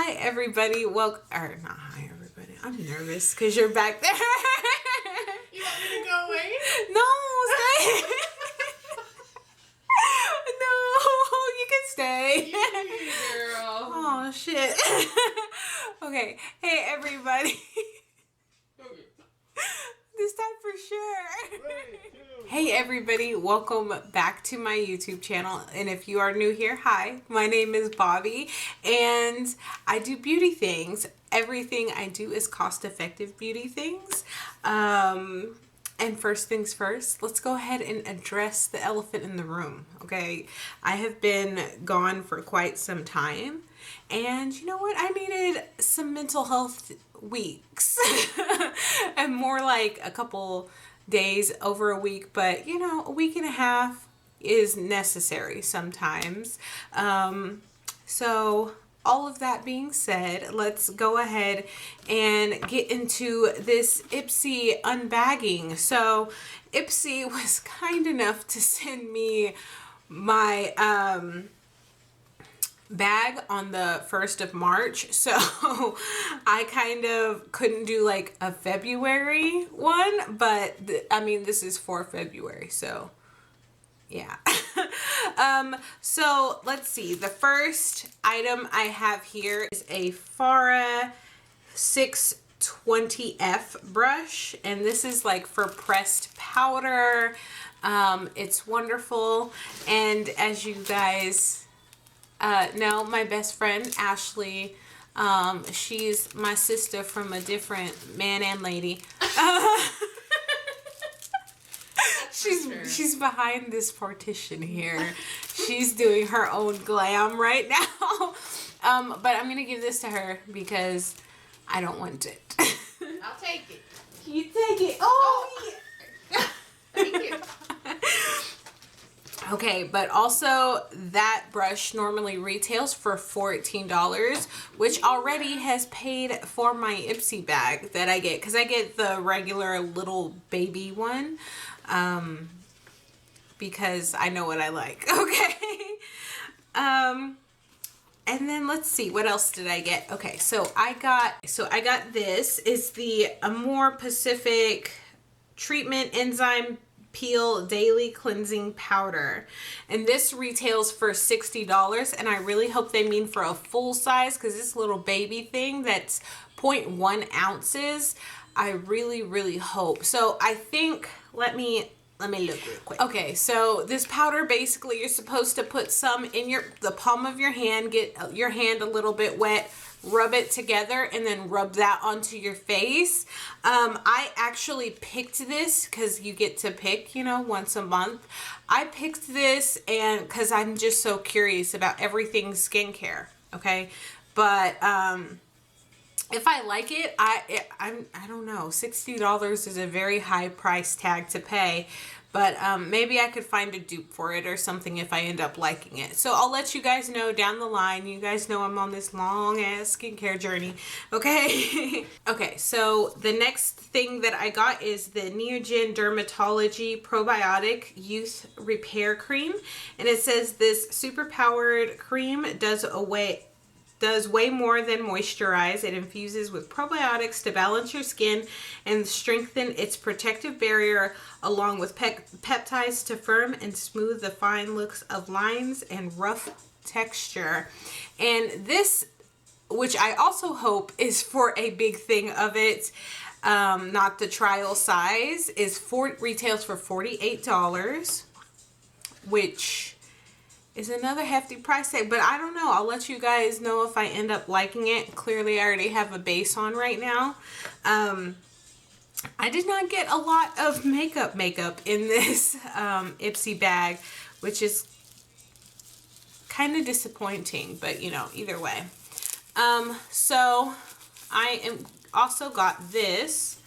Hi everybody, welcome, or not hi everybody, I'm nervous because you're back there. You want me to go away? No, stay. No, you can stay. Girl. Oh shit. Okay, hey everybody. This time for sure. Hey everybody, welcome back to my YouTube channel. And if you are new here, hi, my name is Bobby and I do beauty things. Everything I do is cost-effective beauty things. And first things first, let's go ahead and address the elephant in the room, okay? I have been gone for quite some time. And you know what? I needed some mental health weeks. And more like a couple days over a week, but you know, a week and a half is necessary sometimes. So all of that being said, let's go ahead and get into this Ipsy unbagging. So Ipsy was kind enough to send me my bag on the 1st of March, so I kind of couldn't do like a February one, but I mean this is for February, so yeah. So let's see, the first item I have here is a Farah 620F brush, and this is like for pressed powder. It's wonderful, and as you guys no, my best friend, Ashley, she's my sister from a different man and lady. She's behind this partition here. She's doing her own glam right now. But I'm going to give this to her because I don't want it. I'll take it. You take it. Oh, yeah. Thank you. Okay, but also that brush normally retails for $14, which already has paid for my Ipsy bag that I get, because I get the regular little baby one, because I know what I like. Okay. And then let's see, what else did I get? Okay, so I got this. It's the Amore Pacific Treatment Enzyme Peel Daily Cleansing Powder, and this retails for $60, and I really hope they mean for a full size, because this little baby thing that's 0.1 ounces, I really hope. So I think, let me look real quick. Okay, so this powder, basically you're supposed to put some in the palm of your hand, get your hand a little bit wet, rub it together, and then rub that onto your face. I actually picked this because you get to pick, you know, once a month. I picked this and because I'm just so curious about everything skincare, okay? But if I like it, I don't know. $60 is a very high price tag to pay. But maybe I could find a dupe for it or something if I end up liking it. So I'll let you guys know down the line. You guys know I'm on this long ass skincare journey. Okay. Okay, so the next thing that I got is the Neogen Dermatology Probiotic Youth Repair Cream. And it says this super powered cream does way more than moisturize. It infuses with probiotics to balance your skin and strengthen its protective barrier, along with peptides to firm and smooth the fine looks of lines and rough texture. And this, which I also hope is for a big thing of it, not the trial size, retails for $48, which is another hefty price tag, but I don't know. I'll let you guys know if I end up liking it. Clearly, I already have a base on right now. I did not get a lot of makeup in this Ipsy bag, which is kind of disappointing, but you know, either way. So I also got this.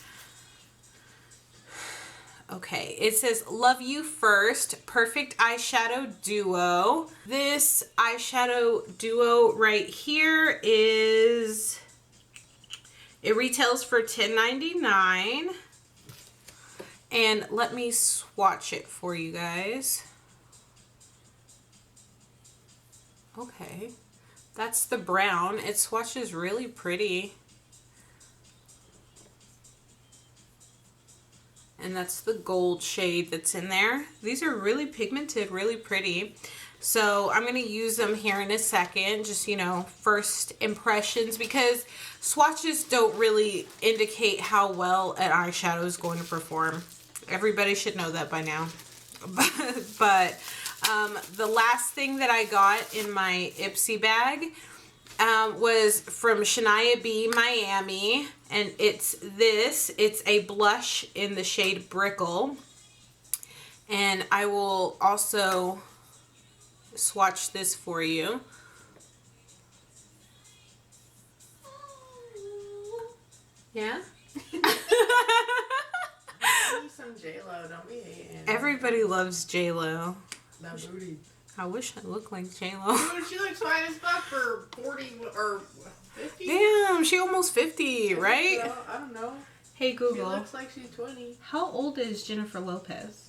Okay, it says Love You First Perfect Eyeshadow Duo. This eyeshadow duo right here it retails for $10.99. And let me swatch it for you guys. Okay. That's the brown. It swatches really pretty. And that's the gold shade that's in there. These are really pigmented, really pretty. So I'm going to use them here in a second, just, you know, first impressions, because swatches don't really indicate how well an eyeshadow is going to perform. Everybody should know that by now. But the last thing that I got in my Ipsy bag was from Shania B Miami, and it's a blush in the shade Brickle, and I will also swatch this for you. Yeah? Some J-Lo, don't be hating. Everybody loves J-Lo. That booty. I wish I looked like J-Lo. Dude, she looks fine as fuck for 40 or 50. Damn, she almost 50, right? I don't know. Hey She Google, looks like she's 20. how old is Jennifer Lopez?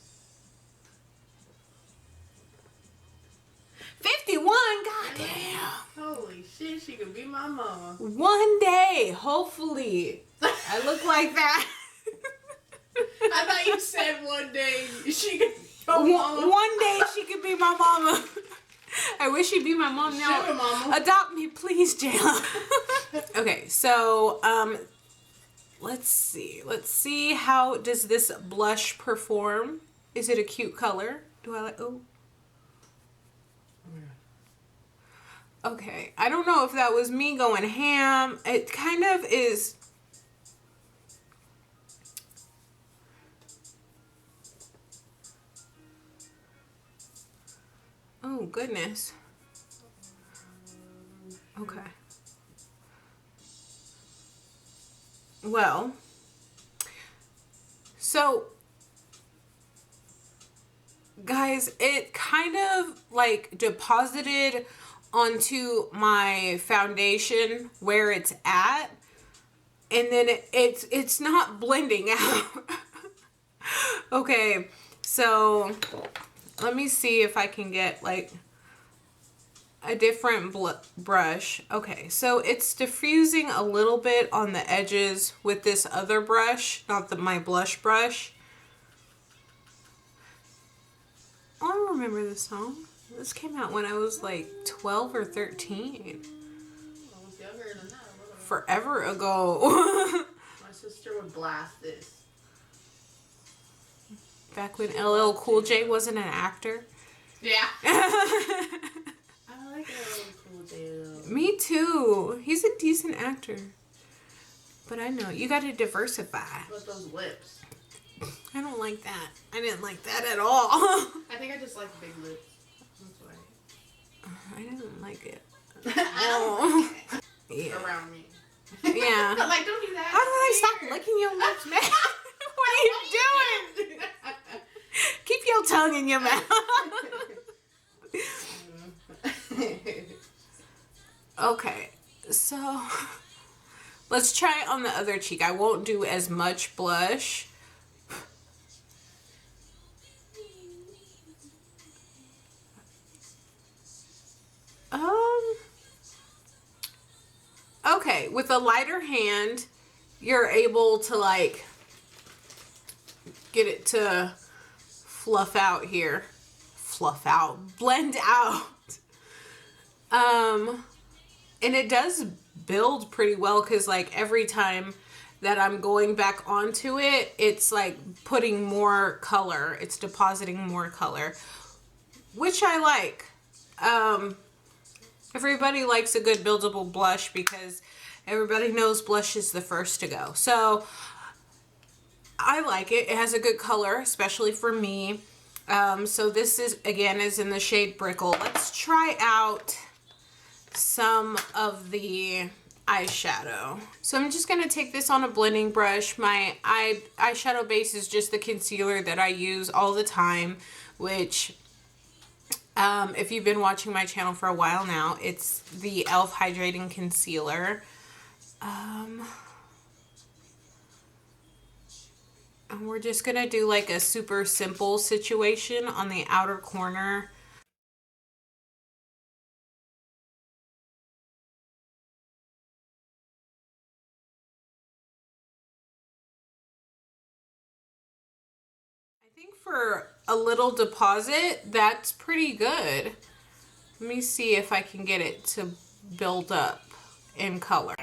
51, goddamn. Holy shit, she could be my mama. One day, hopefully, I look like that. I thought you said one day she could be your mama. One day she could be my mama. I wish she'd be my mom now. Sugar mama. Adopt me, please, Jayla. Okay, so let's see. Let's see, how does this blush perform? Is it a cute color? Do I like? Oh. Okay, I don't know if that was me going ham. It kind of is. Oh, goodness. Okay. Well, so, guys, it kind of like deposited onto my foundation where it's at, and then it's not blending out. Okay, so let me see if I can get like a different brush. Okay, so it's diffusing a little bit on the edges with this other brush, not my blush brush. I don't remember this song. This came out when I was like 12 or 13. I was younger than that. Forever ago. My sister would blast this. Back when LL Cool J wasn't an actor. Yeah. I like LL Cool J though. Me too. He's a decent actor. But I know, you gotta diversify. With those lips. I don't like that. I didn't like that at all. I think I just like big lips. That's why. I didn't like it. I Oh. don't like it. Yeah. Around me. Yeah. I'm like, don't do that. How do I stop Weird. licking your lips, man? What are you doing? Keep your tongue in your mouth. Okay, so let's try it on the other cheek. I won't do as much blush. Okay, with a lighter hand, you're able to like get it to fluff out here. Fluff out. Blend out. And it does build pretty well, because like every time that I'm going back onto it, it's like putting more color. It's depositing more color, which I like. Everybody likes a good buildable blush because everybody knows blush is the first to go. So I like it. It has a good color, especially for me. So this is in the shade Brickle. Let's try out some of the eyeshadow. So I'm just going to take this on a blending brush. My eyeshadow base is just the concealer that I use all the time, which if you've been watching my channel for a while now, it's the e.l.f. Hydrating Concealer. And we're just going to do like a super simple situation on the outer corner think for a little deposit, that's pretty good. Let me see if I can get it to build up in color.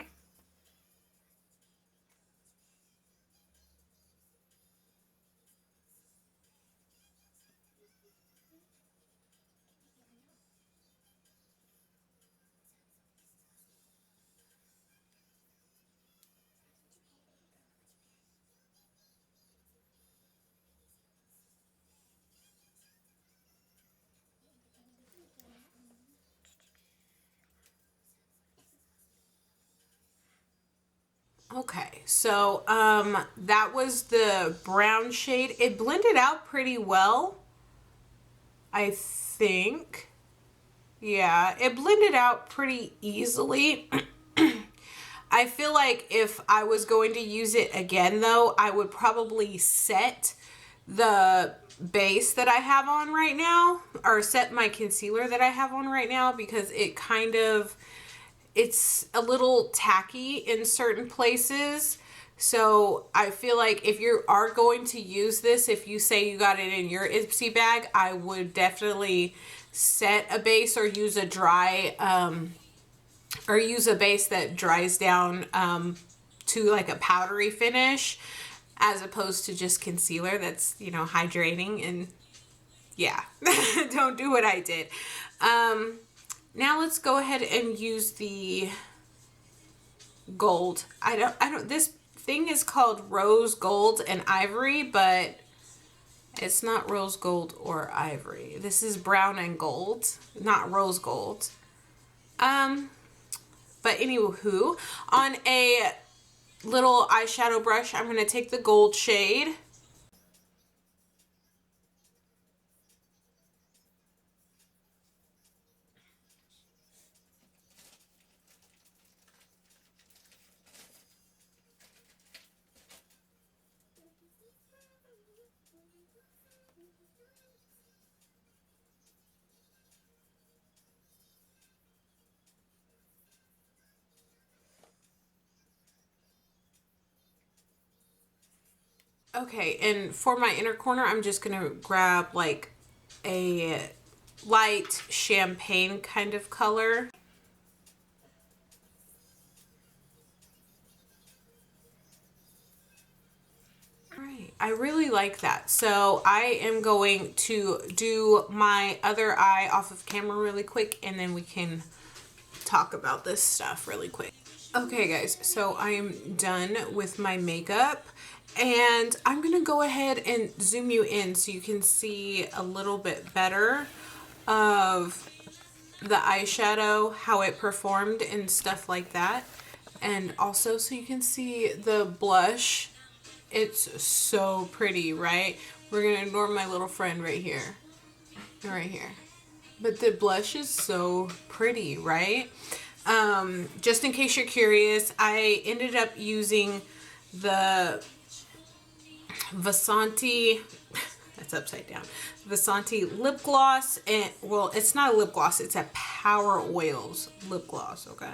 Okay, so that was the brown shade. It blended out pretty well, I think. Yeah, it blended out pretty easily. I feel like if I was going to use it again though, I would probably set the base that I have on right now, or set my concealer that I have on right now, because it's a little tacky in certain places. So I feel like if you are going to use this, if you say you got it in your Ipsy bag, I would definitely set a base or use a base that dries down to like a powdery finish, as opposed to just concealer that's, hydrating. And yeah, don't do what I did. Now let's go ahead and use the gold. This thing is called rose gold and ivory, but it's not rose gold or ivory. This is brown and gold, not rose gold. But anywho, on a little eyeshadow brush, I'm going to take the gold shade. Okay, and for my inner corner, I'm just going to grab like a light champagne kind of color. Alright, I really like that. So I am going to do my other eye off of camera really quick, and then we can talk about this stuff really quick. Okay guys, so I am done with my makeup, and I'm gonna go ahead and zoom you in so you can see a little bit better of the eyeshadow, how it performed and stuff like that. And also so you can see the blush. It's so pretty, right? We're gonna ignore my little friend right here. Right here. But the blush is so pretty, right? Just in case you're curious, I ended up using the Vasanti, that's upside down, Vasanti lip gloss. And well, it's not a lip gloss, it's a Power Oils lip gloss, okay?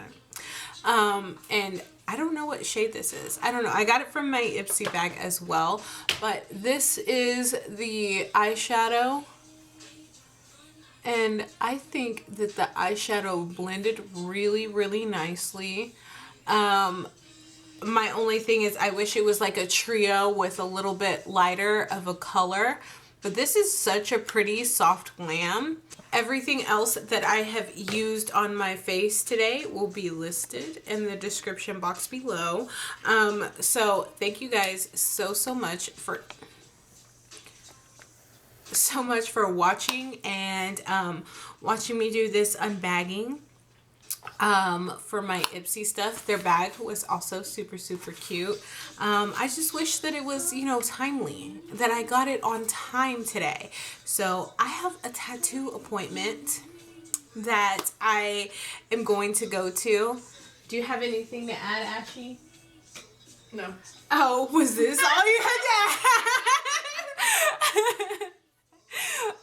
And I don't know what shade this is. I don't know. I got it from my Ipsy bag as well, but this is the eyeshadow. And I think that the eyeshadow blended really, really nicely. My only thing is I wish it was like a trio with a little bit lighter of a color. But this is such a pretty soft glam. Everything else that I have used on my face today will be listed in the description box below. So thank you guys so much for watching and watching me do this unbagging for my Ipsy stuff. Their bag was also super cute. I just wish that it was, timely, that I got it on time today. So I have a tattoo appointment that I am going to go to. Do you have anything to add, Ashley? No. Oh, was this all you had to add?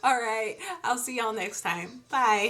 All right, I'll see y'all next time. Bye.